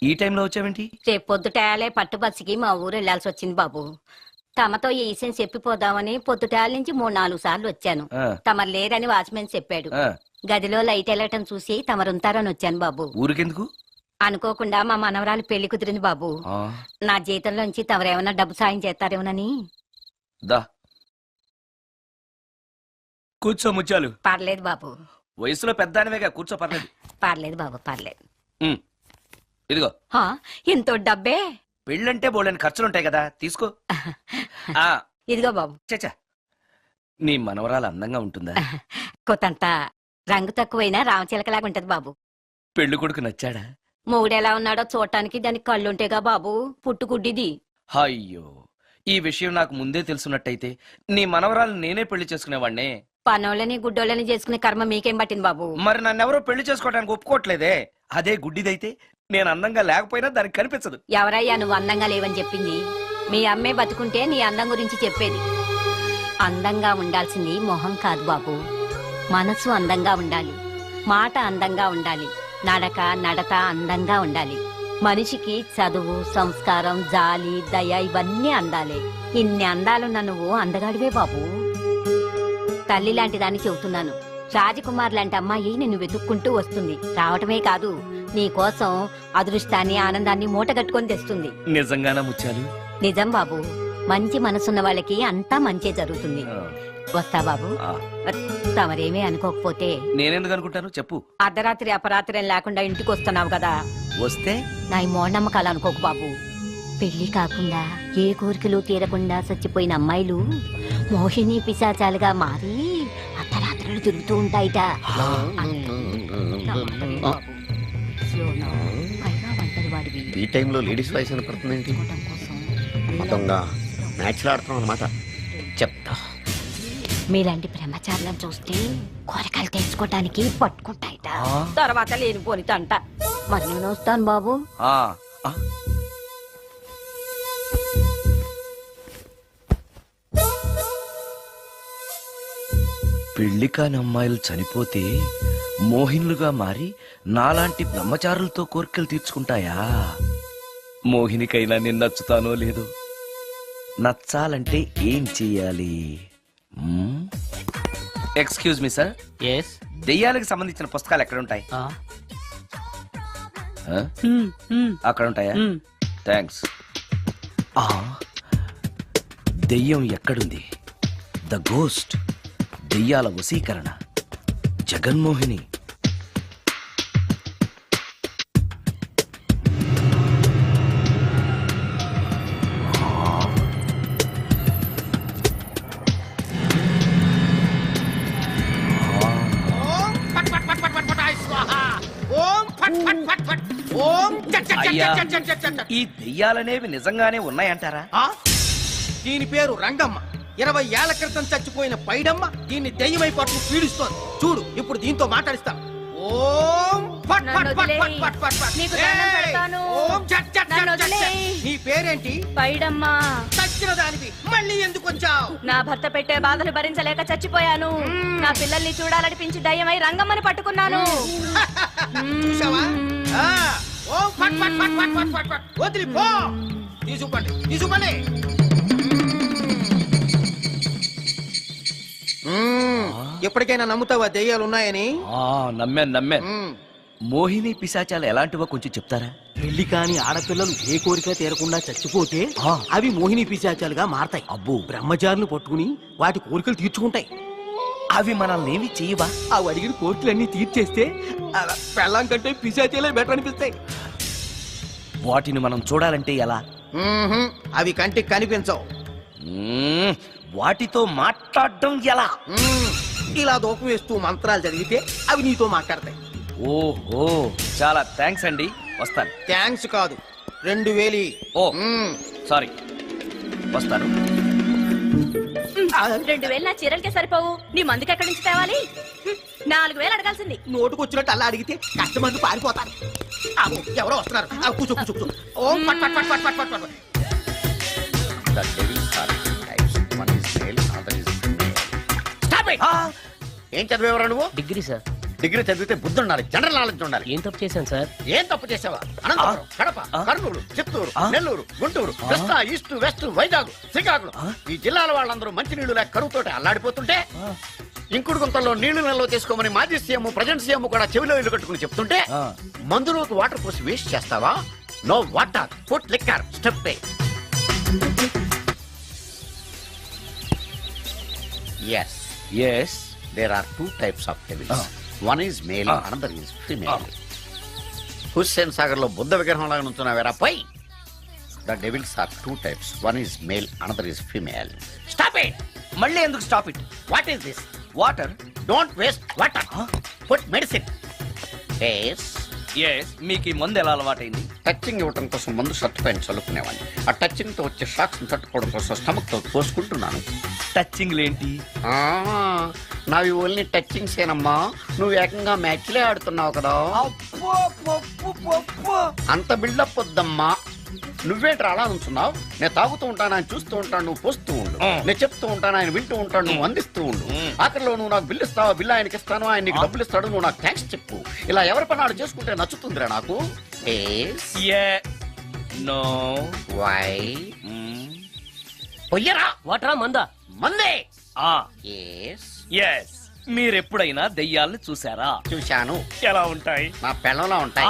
ఈ టైంలో వచ్చావేంటి? రేపు పొద్దుటాలే పట్టుబస్సుకి మా ఊరు వెళ్లాల్సి వచ్చింది బాబు. తమతో ఈ విషయం చెప్పిపోదామని పొద్దుటాల నుంచి 3-4 సార్లు వచ్చాను. తమరు లేరని వాచ్మెన్ చెప్పాడు. గదిలో లైట్ వెళ్ళటం చూసి తమరుంటారని వచ్చాను బాబు. ఊరికెందుకు? అనుకోకుండా మా మనవరాలు పెళ్లి కుదిరింది బాబు. నా జీతంలోంచి తమరేమన్నా డబ్బు సాయం చేస్తారేమోనని. దా కూర్చో ముత్యాలు. పర్లేదు బాబు. వయసులో పెద్దానివేగా, కూర్చో, పర్లేదు. పర్లేదు బాబు, పర్లేదు. ఇదిగో ఇంతో డబ్బే. పెళ్ళంటే బోళ్ళని ఖర్చులుంటాయి కదా, తీసుకో. ఇదిగో బాబు. చచ్చా, నీ మనవరాలు అందంగా ఉంటుందా? కొత్తంత రంగు తక్కువైనా రామచిలకలాగా ఉంటది బాబు. పెళ్లి కొడుకు నచ్చాడా? మూడెలా ఉన్నాడో చూడటానికి దానికి కళ్ళుంటేగా బాబు, పుట్టుకుడ్డిది. అయ్యో, ఈ విషయం నాకు ముందే తెలుసున్నట్టయితే నీ మనవరాలు నేనే పెళ్లి చేసుకునేవాడినే. పనోళ్ళని గుడ్డోళ్ళని చేసుకునే కర్మ మీకేం పట్టింది బాబు? మరి నన్నెవరో పెళ్లి చేసుకోవడానికి ఒప్పుకోవట్లేదే. అదే గుడ్డిదైతే నేను అందంగా లేకపోయినా దానికి కనిపించదు. ఎవరయ్యా నువ్వు అందంగా లేవని చెప్పింది? మీ అమ్మే బతుకుంటే నీ అందం గురించి చెప్పేది. అందంగా ఉండాల్సింది మొహం కాదు బాబు, మనసు అందంగా ఉండాలి, మాట అందంగా ఉండాలి, నడత అందంగా ఉండాలి. మనిషికి చదువు, సంస్కారం, జాలి, దయ ఇవన్నీ అందాలే. ఇన్ని అందాలున్న నువ్వు అందగాడివే బాబు. తల్లి లాంటి దాన్ని చెబుతున్నాను. రాజకుమార్ లాంటి అమ్మాయి నిన్ను వెతుక్కుంటూ వస్తుంది. రావటమే కాదు, నీ కోసం అదృష్టాన్ని, ఆనందాన్ని మూటగట్టుకొని తెస్తుంది. నిజంగానా ముత్యాలు? నిజం బాబు. మంచి మనసున్న వాళ్ళకి అంతా మంచే జరుగుతుంది. వస్తా బాబు. తమరేమీ అనుకోకపోతే. నేనెందుకు అనుకుంటాను చెప్పు. అర్ధరాత్రి అపరాత్రి లేకుండా ఇంటికి వస్తున్నావు కదా, వస్తే నా ఈ మూఢనమ్మకాలు అనుకోకు బాబు. పెళ్లి కాకుండా ఏ కోరికలు తీరకుండా చచ్చిపోయిన అమ్మాయిలు మోహిని పిశాచాలుగా మారి అర్ధరాత్రులు తిరుగుతూ ఉంటాయిట. ఈ టైంలో లేడీస్ వాయిస్ వినపడుతుందేంటి? మొత్తంగా మ్యాచ్లు ఆడుతున్నాం అనమాట. చెప్తా. మీలాంటి బ్రహ్మచారులను చూస్తే కోరికలు తెచ్చుకోవటానికి పట్టుకుంటాయిట. తర్వాత లేనిపోని తంట. మరి నేను వస్తాను బాబు. పెళ్లి కాని అమ్మాయిలు చనిపోతే మోహినులుగా మారి నాలాంటి బ్రహ్మచారులతో కోరికలు తీర్చుకుంటాయా? మోహినికైనా నేను నచ్చుతానో లేదో. నచ్చాలంటే ఏం చెయ్యాలి? Excuse me sir. ఎస్. దెయ్యాలకు సంబంధించిన పుస్తకాలు ఎక్కడ ఉంటాయి? అక్కడ ఉంటాయా? థ్యాంక్స్. దెయ్యం ఎక్కడుంది? ద గోస్ట్, దెయ్యాల వశీకరణ, జగన్మోహిని. ఈ దెయ్యాలనేవి నిజంగానే ఉన్నాయంటారా? దీని పేరు రంగమ్మ. 20 ఏళ్ల క్రితం చచ్చిపోయిన పైడమ్మ దీన్ని దెయ్యమై పట్టు పీడిస్తోంది. చూడు, ఇప్పుడు దీంతో మాట్లాడిస్తాం. ఓం ఫట్ ఫట్ ఫట్ ఫట్ ఫట్ ఫట్ ఫట్. నీకు దండం పెడతాను. ఓం చట్ చట్ నన్ను చట్ చట్. వదిలేయ్. నీ పేరేంటి? పైడమ్మా. చచ్చిన దానివి మళ్ళీ ఎందుకు వచ్చావు? నా భర్త పెట్టే బాధలు భరించలేక చచ్చిపోయాను. నా పిల్లల్ని చూడాలనిపించి దయ్యమై రంగమ్మని పట్టుకున్నాను. చూసావా? ఓం ఫట్ ఫట్ ఫట్ ఫట్ ఫట్ ఫట్ ఫట్. వదిలి పో. తీసుకుపండి, తీసుకుపండి. ఎప్పటికైనా నమ్ముతావా దెయ్యాలు ఉన్నాయని? నమ్మాను. మోహిని పిశాచాలు ఎలాంటివో కొంచెం చెప్తారా? పెళ్లి కాని ఆడపిల్లలు ఏ కోరిక తీరకుండా చచ్చిపోతే అవి మోహిని పిశాచాలుగా మారతాయి. అబ్బో. బ్రహ్మచారులు పట్టుకుని వాటి కోరికలు తీర్చుకుంటాయి. అవి మనల్ని ఏమి చేయవా? అవి అడిగిన కోరికలన్నీ తీర్చేస్తే పెళ్ళం కంటే పిశాచాలే బెటర్ అనిపిస్తాయి. వాటిని మనం చూడాలంటే ఎలా? అవి కంటికి కనిపించవు. వాటితో మాట్లాడడం ఎలా? ఇలా దూపం వేస్తూ మంత్రాలు చదివితే అవి నీతో మాట్లాడతాయి. ఓహో, చాలా థ్యాంక్స్ అండి. వస్తాను. థ్యాంక్స్ కాదు, 2000. ఓ సారీ, వస్తాను. 2000 నా చీరలకే సరిపోవు. నీ మందుకి ఎక్కడి నుంచి తేవాలి? 4000 అడగాల్సింది. నోటుకొచ్చినట్టు అలా అడిగితే కష్టమంది పారిపోతారు. ఎవరో వస్తున్నారు. కూర్చో కూర్చో కూర్చో. ఓం పట్ పట్ పట్ పట్ పట్ పట్. The devil's are two types. One is male, other is female. Stop it! ఏం చదివేవరా నువ్వు? Degree sir. డిగ్రీ చదివితే బుద్ధి ఉండాలి, జనరల్ నాలెడ్జ్ ఉండాలి. ఏం తప్పు చేశాను సార్? ఏం తప్పు చేసావా? అనంతపురం, కడప, కర్నూలు, చిత్తూరు, నెల్లూరు, గుంటూరు, కృష్ణా, ఈస్ట్, వెస్ట్, వైజాగ్, శ్రీకాకుళం ఈ జిల్లాల వాళ్ళందరూ మంచినీళ్లు లేక కరువుతోటి అల్లాడిపోతుంటే ఇంకుడు గుంతల్లో నీళ్లు నిల్వ చేసుకోమని మాజీ సీఎం ప్రజెంట్ సీఎం కూడా చెవిలో ఇల్లు కట్టుకుని చెప్తుంటే మందులోకి వాటర్ పోసి వేస్ట్ చేస్తావా? No water, put liquor, step yes yes there are two types of devils. One is male, another is female. Hussain Sagar లో బుద్ధ విగ్రహం లాగా నుంచున్నావేరా పై. The devils are two types. One is male, another is female. Stop it! మళ్ళీ ఎందుకు stop it? What is this? Water. Don't waste water. Put medicine. Yes. Yes, మీకు ఈ మందు ఎలా అలవాటైంది? టచింగ్ ఇవ్వటం కోసం ముందు షర్ట్ పైన చల్లుకునేవాడిని. ఆ టచింగ్ తో వచ్చే షాక్స్ తట్టుకోవడం కోసం స్టమక్ తో పోసుకుంటున్నాను. టచింగ్ లేంటి? నావి ఓన్లీ టచింగ్స్ ఏనమ్మా. నువ్వు ఏకంగా మ్యాచ్లే ఆడుతున్నావు కదా. అంత బిల్డప్ వద్దమ్మా. నువ్వేంట్రా అలా ఉంటున్నావు? నేను తాగుతూ ఉంటాను, ఆయన చూస్తూ ఉంటాను, నువ్వు పోస్తూ ఉండు. నేను చెప్తూ ఉంటాను, ఆయన వింటూ ఉంటాడు, నువ్వు అందిస్తూ ఉండు. ఆఖరిలో నువ్వు నాకు బిల్లు ఇస్తావా, బిల్లు ఆయనకి ఇస్తాను, ఆయన నీకు డబ్బులు ఇస్తాడు, నువ్వు నాకు థ్యాంక్స్ చెప్పు. ఇలా ఎవరి పని ఆడు చేసుకుంటే నచ్చుతుందిరా నాకు. నో వై పొయ్యరా వాటరా మందా? మందే. ఎస్, మీరెప్పుడైనా దెయ్యాలను చూసారా? చూశాను. ఎలా ఉంటాయి? నా పెళ్ళంలా ఉంటాయి.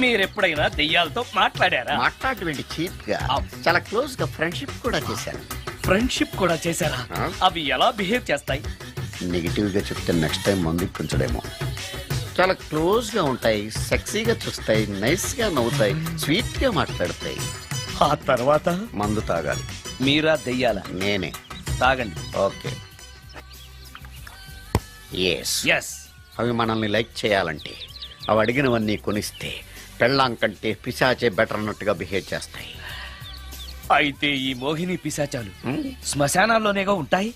మీరెప్పుడైనా దెయ్యాలతో మాట్లాడారా? మాట్లాడేంటి చీప్ గా, చాలా క్లోజ్ గా ఫ్రెండ్షిప్ కూడా చేశాను. ఫ్రెండ్షిప్ కూడా చేశారా? అవి ఎలా బిహేవ్ చేస్తాయి? నెగిటివ్ గా చెప్తే నెక్స్ట్ టైం మందు ఇప్పించడేమో. చాలా క్లోజ్ గా ఉంటాయి, సెక్సీగా చూస్తాయి, నైస్ గా నవ్వుతాయి, స్వీట్ గా మాట్లాడతాయి. ఆ తర్వాత మందు తాగాలి. మీరా దెయ్యాల? నేనే. తాగండి. ఓకే. ఎస్. అవి మనల్ని లైక్ చేయాలంటే అవి అడిగినవన్నీ కొనిస్తే పెళ్ళాం కంటే పిశాచే బెటర్ అన్నట్టుగా బిహేవ్ చేస్తాయి. అయితే ఈ మోహిని పిశాచాలు శ్మశానాల్లోనేగా ఉంటాయి?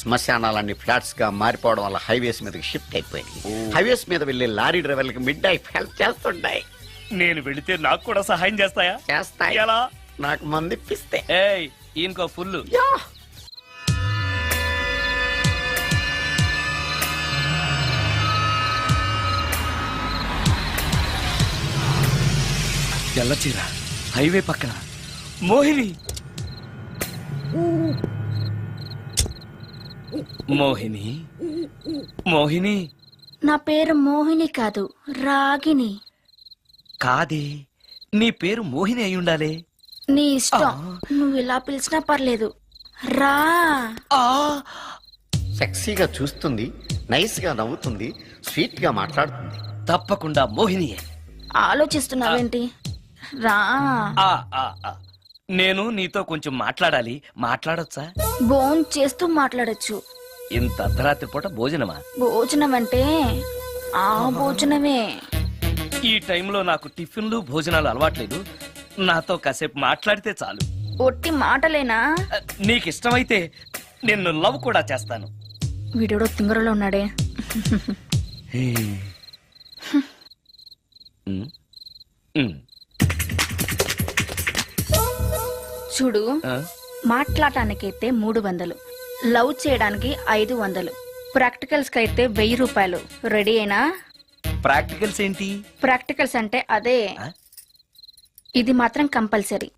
శ్మశానాలన్నీ ఫ్లాట్స్ గా మారిపోవడం వల్ల హైవేస్ మీదకి షిఫ్ట్ అయిపోయింది. హైవేస్ మీద వెళ్లే లారీ డ్రైవర్లకి మిడ్ నైట్ హెల్ప్ చేస్తుంటాయి. నేను వెళితే నాకు కూడా సహాయం చేస్తాయా? చేస్తాయి. ఎలా? నాకు మంది ఇప్పిస్తే. ఈయనకో ఫుల్. తెల్లచీర, హైవే పక్కన మోహిని. మోహిని, మోహిని. నా పేరు మోహిని కాదు, రాగిని. కాదే, నీ పేరు మోహిని అయి ఉండాలి. నీ ఇష్టం, నువ్వు ఇలా పిలిచినా పర్లేదు. రా. సెక్సీగా చూస్తుంది, నైస్ గా నవ్వుతుంది, స్వీట్ గా మాట్లాడుతుంది. తప్పకుండా మోహినియే. ఆలోచిస్తున్నావేంటి? రా. నేను నీతో కొంచెం మాట్లాడాలి. మాట్లాడొచ్చా? భోజనం చేస్తూ మాట్లాడొచ్చు. ఇంత అర్ధరాత్రి పూట భోజనమా? భోజనం అంటే ఆ భోజనమే. ఈ టైంలో నాకు టిఫిన్లు భోజనాలు అలవాట్లేదు. నాతో కాసేపు మాట్లాడితే చాలు. ఒట్టి మాటలేనా? నీకిష్టమైతే నిన్ను లవ్ కూడా చేస్తాను. వీడెవడో తింగరలో ఉన్నాడే. చూడు, మాట్లాడటానికైతే 300, లవ్ చేయడానికి 500, ప్రాక్టికల్స్ కి అయితే 1000 రూపాయలు. రెడీ అయినా? ప్రాక్టికల్స్ ఏంటి? ప్రాక్టికల్స్ అంటే అదే. ఇది మాత్రం కంపల్సరీ.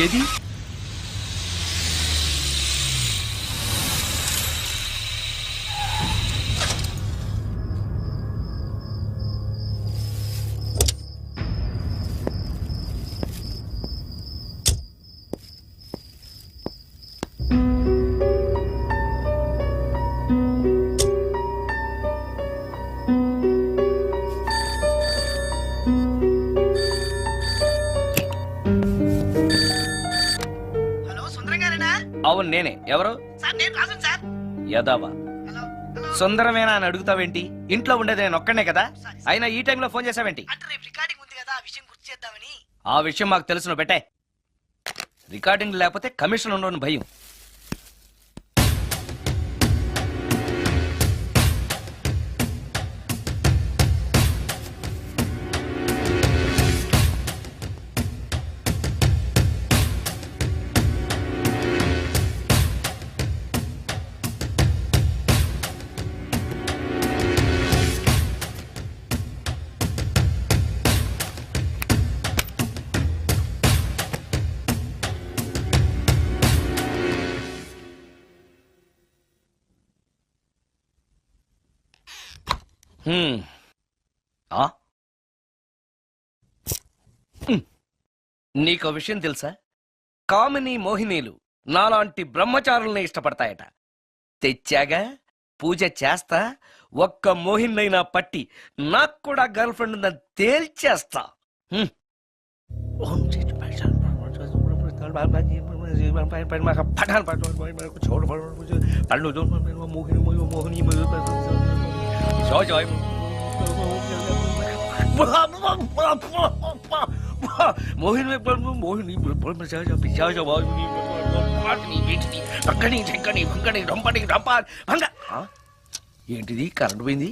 ఏది? అవును నేనే. ఎవరు? యదావా సుందరమేనా అని అడుగుతావేంటి? ఇంట్లో ఉండేది నేను ఒక్కనే కదా. అయినా ఈ టైంలో ఫోన్ చేసావేంటి? ఆ విషయం మాకు తెలుసు, నువ్వు పెట్టే. రికార్డింగ్ లేకపోతే కమిషన్ ఉండని భయం. నీకో విషయం తెలుసా? కామిని మోహినీలు నాలాంటి బ్రహ్మచారుల్ని ఇష్టపడతాయట. తెచ్చాగా, పూజ చేస్తా, ఒక్క మోహిన్నైనా పట్టి నాకు కూడా గర్ల్ ఫ్రెండ్ ఉందని తేల్చేస్తా. ఏంటిది? కరెంట్ పోయింది.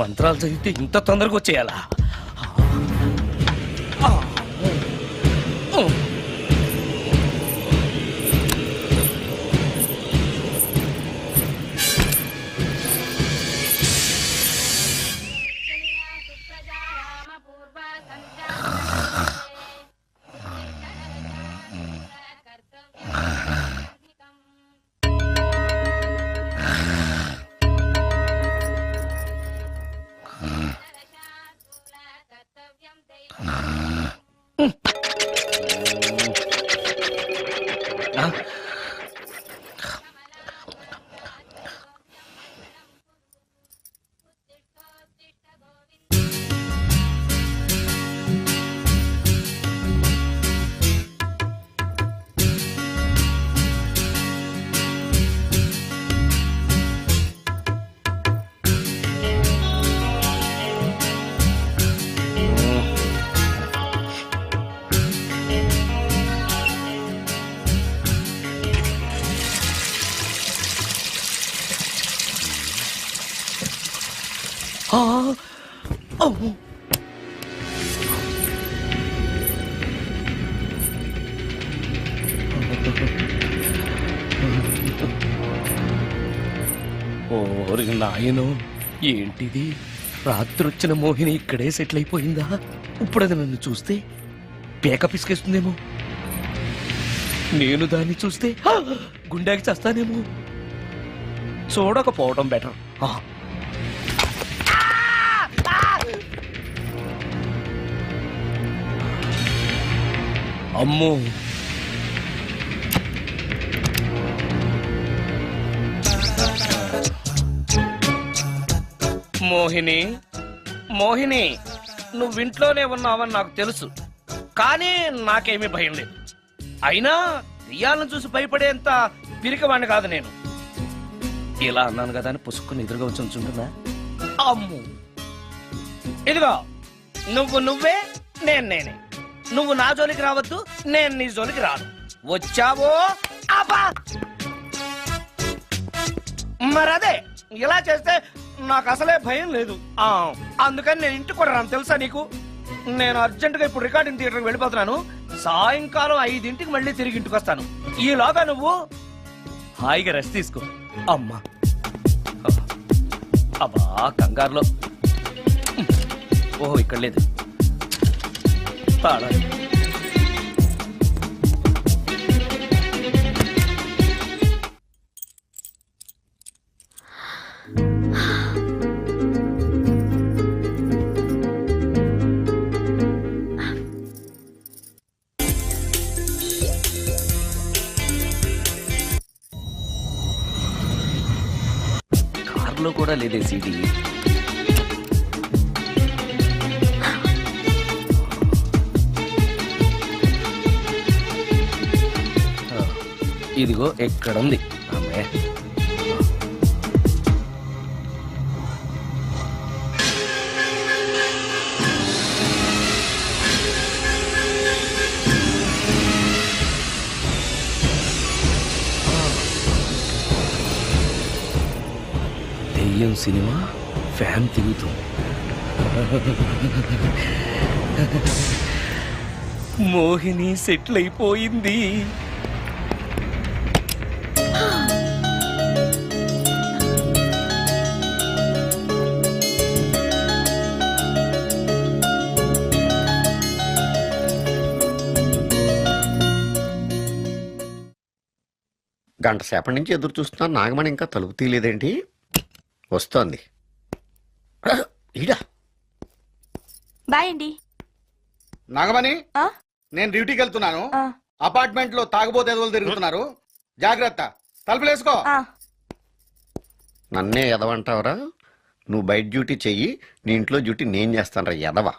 మంత్రాలు చదివితే ఇంత తొందరగా వచ్చేయాలా? ఓరి నాయనో, ఏంటిది? రాత్రి వచ్చిన మోహిని ఇక్కడే సెటిల్ అయిపోయిందా? ఇప్పుడు అది నన్ను చూస్తే పేక పిసికేస్తుందేమో. నేను దాన్ని చూస్తే గుండెకి చేస్తానేమో. చూడకపోవడం బెటర్. అమ్మో, మోహిని, మోహిని, నువ్వింట్లోనే ఉన్నావని నాకు తెలుసు, కానీ నాకేమీ భయం లేదు. అయినా దెయ్యాలను చూసి భయపడేంత పిరికవాణ్ణి కాదు నేను. ఇలా అన్నాను కదా అని పుసుక్కుని ఎదురుగా వచ్చి ఉంచుంటున్నా. అమ్ము, ఇదిగో నువ్వు నువ్వే, నేను నేనే. నువ్వు నా జోలికి రావద్దు, నేను నీ జోలికి రాను. వచ్చావో అబ్బా, మరదే ఇలా చేస్తే నాకు అసలే భయం లేదు. అందుకని నేను ఇంటికి కూడా రాను, తెలుసా నీకు? నేను అర్జెంటుగా ఇప్పుడు రికార్డింగ్ థియేటర్కి వెళ్ళిపోతున్నాను. సాయంకాలం 5ంటికి మళ్ళీ తిరిగి ఇంటికి వస్తాను. ఈలోగా నువ్వు హాయిగా రెస్ట్ తీసుకో. అమ్మా, అబ్బా కంగారులో. ఓహో, ఇక్కడ లేదు. తాళాలి. కార్లో కూడా లేదే సీడీ. ఇదిగో ఎక్కడుంది. అమ్మే, సింగం సినిమా ఫ్యాన్ తిరుగుతుంది. మోహిని సెటిల్ అయిపోయింది. గంట సేపటి నుంచి ఎదురు చూస్తున్నాను, నాగమణి ఇంకా తలుపు తీయలేదేంటి? వస్తోంది. ఈడా బాయ్ అండి. నాగమణి, నేను డ్యూటీకి వెళ్తున్నాను. అపార్ట్మెంట్ లో తాగుబోతు ఎదవలు తిరుగుతున్నారు, జాగ్రత్త. తలుపులేసుకో. నన్నే ఎదవంటావరా? నువ్వు బయట డ్యూటీ చెయ్యి, నీ ఇంట్లో డ్యూటీ నేను చేస్తాను రా ఎదవా.